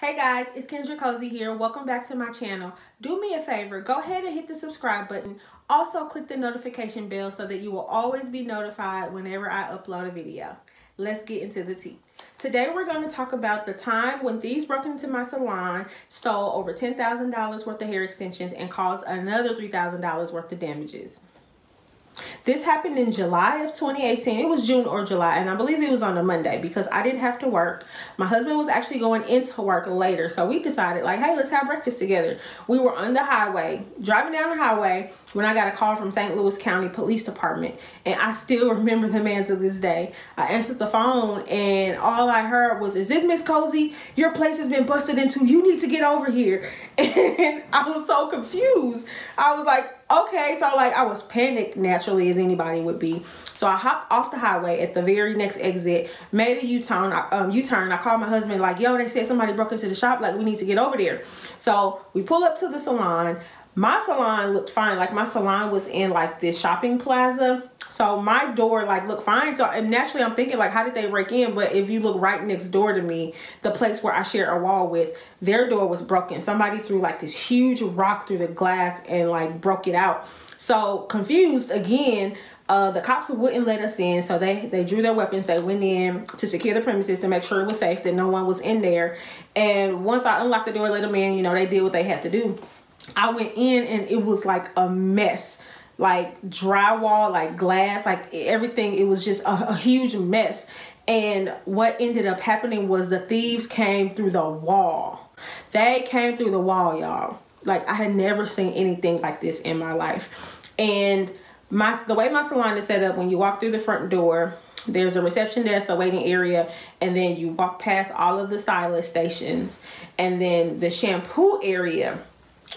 Hey guys, it's Kendra Cozy here. Welcome back to my channel. Do me a favor, go ahead and hit the subscribe button. Also click the notification bell so that you will always be notified whenever I upload a video. Let's get into the tea. Today we're going to talk about the time when thieves broke into my salon, stole over $10,000 worth of hair extensions, and caused another $3,000 worth of damages. This happened in July of 2018. It was June or July, and I believe it was on a Monday because I didn't have to work. My husband was actually going into work later, so we decided, like, hey, let's have breakfast together. We were on the highway, driving down the highway, when I got a call from St. Louis County Police Department, and I still remember the man to this day. I answered the phone, and all I heard was, "Is this Miss Cozy? Your place has been busted into. You need to get over here." And I was so confused. I was like, okay, so like I was panicked naturally as anybody would be. So I hopped off the highway at the very next exit, made a U-turn. I called my husband like, yo, they said somebody broke into the shop, like we need to get over there. So we pull up to the salon. My salon looked fine. Like my salon was in like this shopping plaza. So my door like looked fine. So naturally I'm thinking like, how did they break in? But if you look right next door to me, the place where I share a wall with, their door was broken. Somebody threw like this huge rock through the glass and like broke it out. So confused again, the cops wouldn't let us in. So they drew their weapons. They went in to secure the premises to make sure it was safe, that no one was in there. And once I unlocked the door, let them in, you know, they did what they had to do. I went in and it was like a mess, like drywall, like glass, like everything. It was just a huge mess. And what ended up happening was the thieves came through the wall. They came through the wall, y'all. Like I had never seen anything like this in my life. And the way my salon is set up, when you walk through the front door, there's a reception desk, a waiting area, and then you walk past all of the stylist stations, and then the shampoo area.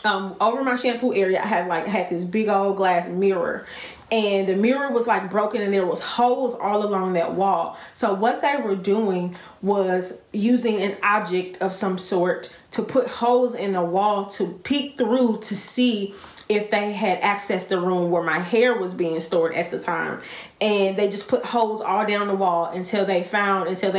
Over my shampoo area, I had this big old glass mirror, and the mirror was like broken, and there was holes all along that wall. So what they were doing was using an object of some sort to put holes in the wall to peek through to see if they had accessed the room where my hair was being stored at the time. And they just put holes all down the wall until they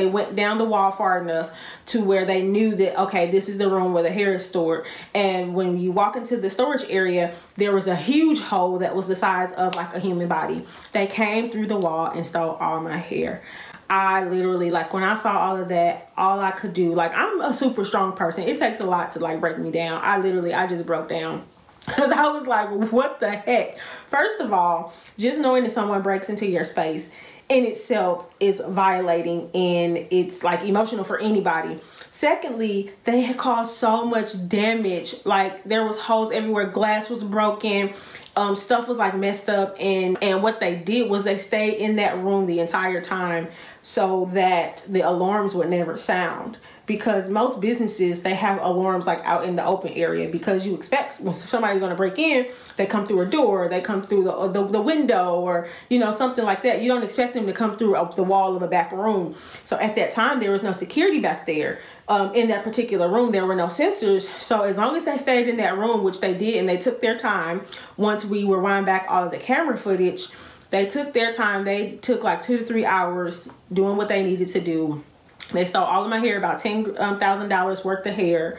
went down the wall far enough to where they knew that, okay, this is the room where the hair is stored. And when you walk into the storage area, there was a huge hole that was the size of like a human body. They came through the wall and stole all my hair. I literally, like, when I saw all of that, all I could do, like, I'm a super strong person. It takes a lot to like break me down. I just broke down. Because I was like, what the heck? First of all, just knowing that someone breaks into your space in itself is violating, and it's like emotional for anybody. Secondly, they had caused so much damage. Like there was holes everywhere, glass was broken, stuff was like messed up, and what they did was they stayed in that room the entire time so that the alarms would never sound. Because most businesses, they have alarms like out in the open area, because you expect when somebody's going to break in, they come through a door, they come through the window, or you know, something like that. You don't expect them to come through the wall of a back room. So at that time, there was no security back there. In that particular room, there were no sensors. So as long as they stayed in that room, which they did, and they took their time, once we rewind back all of the camera footage, they took their time. They took like 2 to 3 hours doing what they needed to do. They stole all of my hair, about $10,000 worth of hair.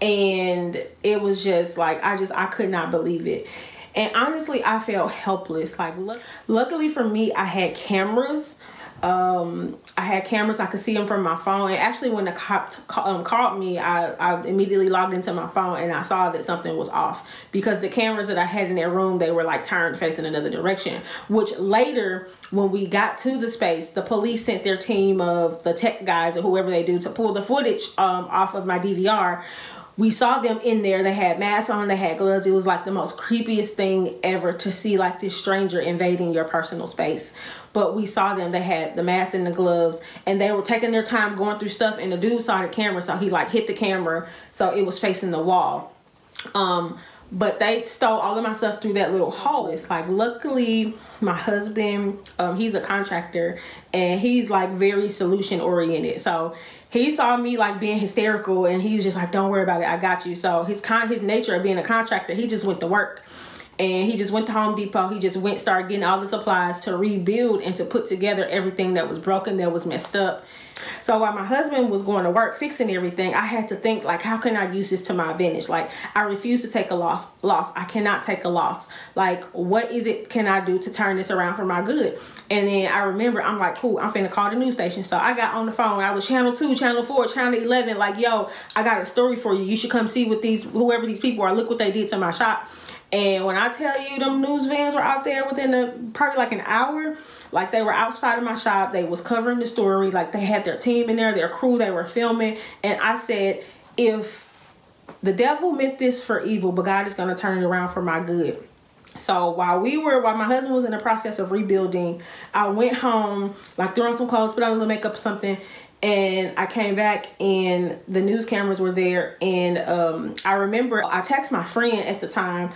And it was just like, I could not believe it. And honestly, I felt helpless. Like, luckily for me, I had cameras. I could see them from my phone. And actually, when the cops called me, I immediately logged into my phone, and I saw that something was off, because the cameras that I had in their room, they were like turned facing another direction. Which later, when we got to the space, the police sent their team of the tech guys or whoever they do to pull the footage off of my DVR. We saw them in there. They had masks on, they had gloves. It was like the most creepiest thing ever to see, like this stranger invading your personal space. But we saw them, they had the mask and the gloves, and they were taking their time going through stuff, and the dude saw the camera, so he like hit the camera so it was facing the wall. But they stole all of my stuff through that little hole. It's like, luckily my husband, he's a contractor, and he's like very solution oriented. So he saw me like being hysterical, and he was just like, don't worry about it, I got you. So his nature of being a contractor, he just went to work. and he just went to Home Depot. He just started getting all the supplies to rebuild and to put together everything that was broken, that was messed up. So while my husband was going to work fixing everything, I had to think, like, how can I use this to my advantage? Like, I refuse to take a loss. I cannot take a loss. Like, what is it can I do to turn this around for my good? And then I remember, I'm like, cool, I'm finna call the news station. So I got on the phone. I was channel 2, channel 4, channel 11. Like, yo, I got a story for you. You should come see what whoever these people are. Look what they did to my shop. And when I tell you, them news vans were out there within probably like an hour. Like, they were outside of my shop. They was covering the story. Like, they had their team in there, their crew. They were filming. And I said, if the devil meant this for evil, but God is going to turn it around for my good. So while my husband was in the process of rebuilding, I went home, like, threw on some clothes, put on a little makeup or something. And I came back and the news cameras were there. And I remember I texted my friend at the time,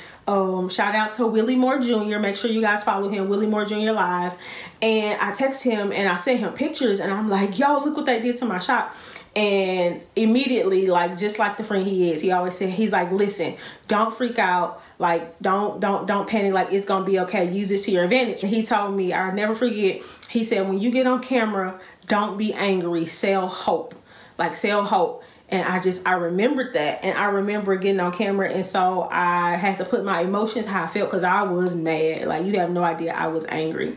shout out to Willie Moore Jr. Make sure you guys follow him, Willie Moore Jr. Live. And I texted him and I sent him pictures and I'm like, yo, look what they did to my shop. And immediately, like, just like the friend he is, he always said, he's like, listen, don't freak out. Like, don't panic. Like, it's gonna be okay. Use it to your advantage. And he told me, I'll never forget, he said, when you get on camera, don't be angry, sell hope. Like, sell hope. And I remembered that. And I remember getting on camera. And so I had to put my emotions how I felt, because I was mad. Like, you have no idea, I was angry.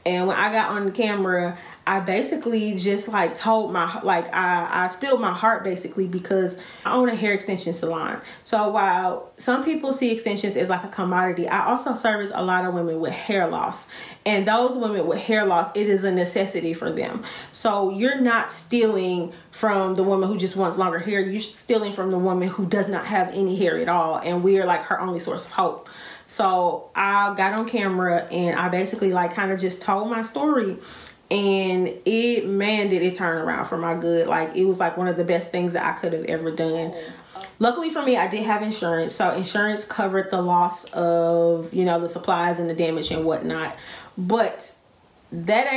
And when I got on the camera, I basically just like told I spilled my heart, basically, because I own a hair extension salon. So while some people see extensions as like a commodity, I also service a lot of women with hair loss. And those women with hair loss, it is a necessity for them. So you're not stealing from the woman who just wants longer hair. You're stealing from the woman who does not have any hair at all. And we are like her only source of hope. So I got on camera and I basically like kind of just told my story. And did it turn around for my good. Like, it was like one of the best things that I could have ever done. Luckily for me, I did have insurance. So insurance covered the loss of, you know, the supplies and the damage and whatnot. But that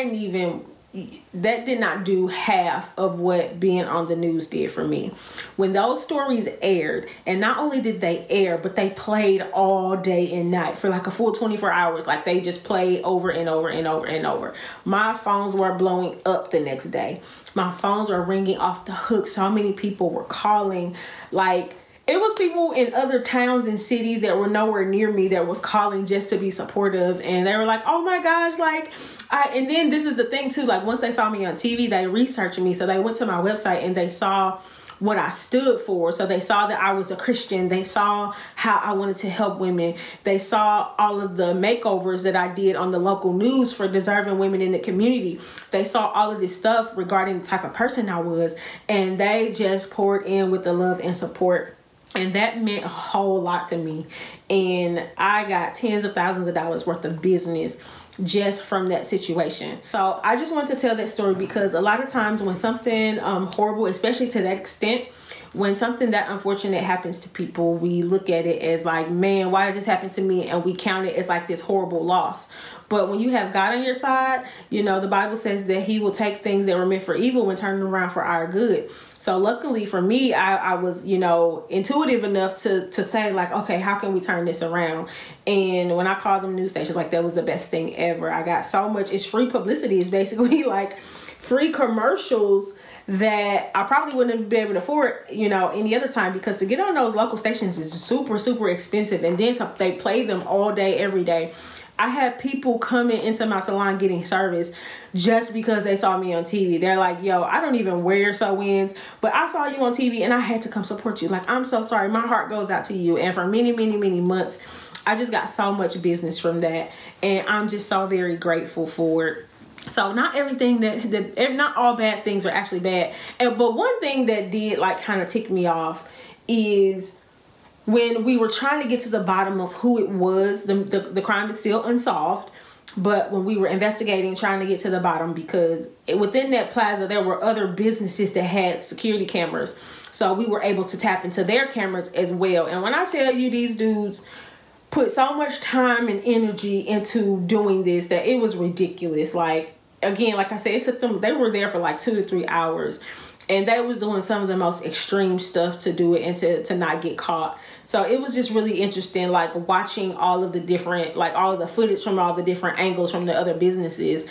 did not do half of what being on the news did for me. When those stories aired, and not only did they air, but they played all day and night for like a full 24 hours. Like, they just played over and over and over and over. My phones were blowing up the next day. My phones were ringing off the hook. So many people were calling. Like, it was people in other towns and cities that were nowhere near me that was calling just to be supportive. And they were like, oh my gosh, like, and then this is the thing too, like, once they saw me on TV, they researched me. So they went to my website and they saw what I stood for. So they saw that I was a Christian. They saw how I wanted to help women. They saw all of the makeovers that I did on the local news for deserving women in the community. They saw all of this stuff regarding the type of person I was, and they just poured in with the love and support. And that meant a whole lot to me. And I got tens of thousands of dollars worth of business just from that situation. So I just wanted to tell that story because a lot of times when something horrible, especially to that extent, when something that unfortunate happens to people, we look at it as like, man, why did this happen to me? And we count it as like this horrible loss. But when you have God on your side, you know, the Bible says that he will take things that were meant for evil and turn them around for our good. So luckily for me, I was, you know, intuitive enough to say like, okay, how can we turn this around? And when I called them news stations, like, that was the best thing ever. I got so much, it's free publicity. It's basically like free commercials that I probably wouldn't be able to afford, you know, any other time, because to get on those local stations is super, super expensive. And then they play them all day, every day. I had people coming into my salon getting service just because they saw me on TV. They're like, yo, I don't even wear sew-ins, but I saw you on TV and I had to come support you. Like, I'm so sorry. My heart goes out to you. And for many, many, many months, I just got so much business from that. And I'm just so very grateful for it. So not everything not all bad things are actually bad. But one thing that did like kind of tick me off is when we were trying to get to the bottom of who it was. The crime is still unsolved, but when we were investigating, trying to get to the bottom, because within that plaza there were other businesses that had security cameras, so we were able to tap into their cameras as well. And when I tell you, these dudes put so much time and energy into doing this that it was ridiculous. Like, again, like I said, it took them, they were there for like 2 to 3 hours. And they was doing some of the most extreme stuff to do it and to not get caught. So it was just really interesting, like watching all of the different, like all of the footage from all the different angles from the other businesses.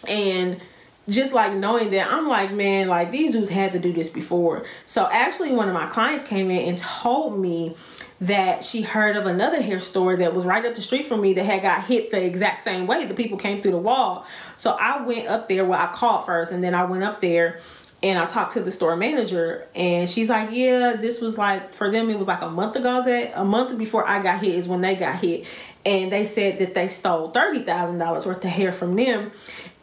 And just like knowing that, I'm like, man, like these dudes had to do this before. So actually one of my clients came in and told me that she heard of another hair store that was right up the street from me that had got hit the exact same way. The people came through the wall. So I went up there. Well, I called first, and then I went up there and I talked to the store manager, and she's like, yeah, this was like, for them, it was like a month ago, that a month before I got hit is when they got hit. And they said that they stole $30,000 worth of hair from them.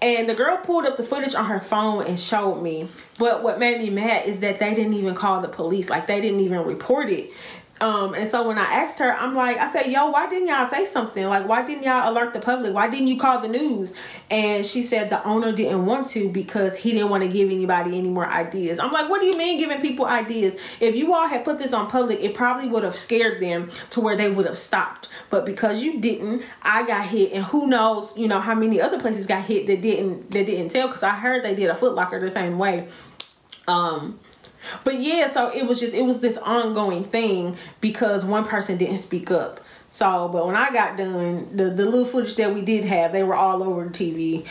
And the girl pulled up the footage on her phone and showed me. But what made me mad is that they didn't even call the police. Like, they didn't even report it. And so when I asked her, I'm like, I said, yo, why didn't y'all say something? Like, why didn't y'all alert the public? Why didn't you call the news? And she said the owner didn't want to because he didn't want to give anybody any more ideas. I'm like, what do you mean giving people ideas? If you all had put this on public, it probably would have scared them to where they would have stopped. But because you didn't, I got hit, and who knows, you know, how many other places got hit that didn't tell, because I heard they did a Foot Locker the same way. But yeah, so it was this ongoing thing because one person didn't speak up. So, but when I got done, the little footage that we did have, they were all over the TV.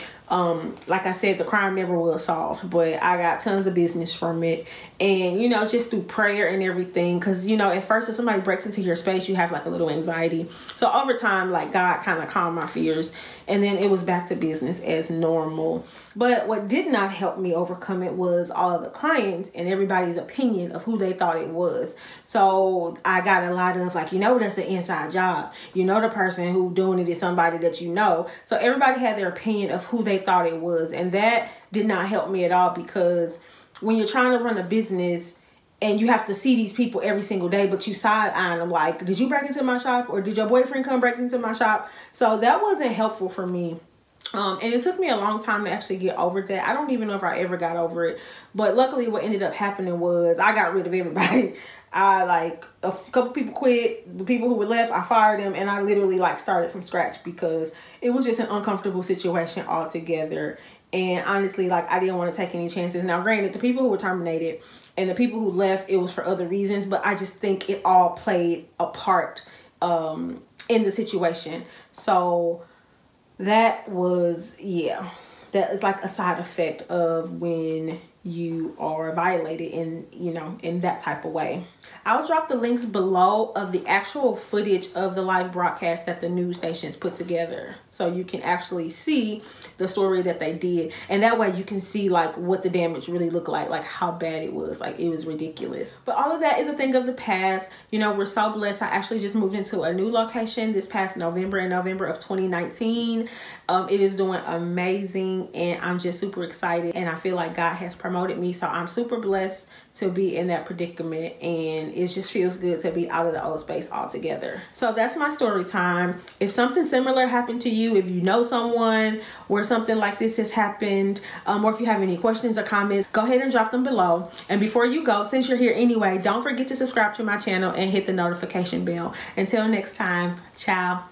Like I said, the crime never was solved, but I got tons of business from it. And, you know, just through prayer and everything. Because, you know, at first if somebody breaks into your space, you have like a little anxiety. So over time, like God kind of calmed my fears. And then it was back to business as normal. But what did not help me overcome it was all of the clients and everybody's opinion of who they thought it was. So I got a lot of like, you know, that's an inside job. You know, the person who doing it is somebody that you know. So everybody had their opinion of who they thought it was. And that did not help me at all, because when you're trying to run a business and you have to see these people every single day, but you side-eyeing them like, did you break into my shop, or did your boyfriend come break into my shop? So that wasn't helpful for me. And it took me a long time to actually get over that. I don't even know if I ever got over it. But luckily what ended up happening was I got rid of everybody. I like a couple people quit. The people who were left, I fired them, and I literally like started from scratch because it was just an uncomfortable situation altogether. And honestly, like I didn't want to take any chances. Now, granted, the people who were terminated and the people who left, it was for other reasons, but I just think it all played a part in the situation. So that was, yeah, that is like a side effect of when you are violated in, you know, in that type of way. I'll drop the links below of the actual footage of the live broadcast that the news stations put together, so you can actually see the story that they did, and that way you can see like what the damage really looked like how bad it was. Like, it was ridiculous. But all of that is a thing of the past. You know, we're so blessed. I actually just moved into a new location this past November, in November of 2019. It is doing amazing, and I'm just super excited, and I feel like God has promoted me, so I'm super blessed to be in that predicament, and it just feels good to be out of the old space altogether. So that's my story time. If something similar happened to you, if you know someone where something like this has happened, or if you have any questions or comments, go ahead and drop them below. And before you go, since you're here anyway, don't forget to subscribe to my channel and hit the notification bell. Until next time, ciao.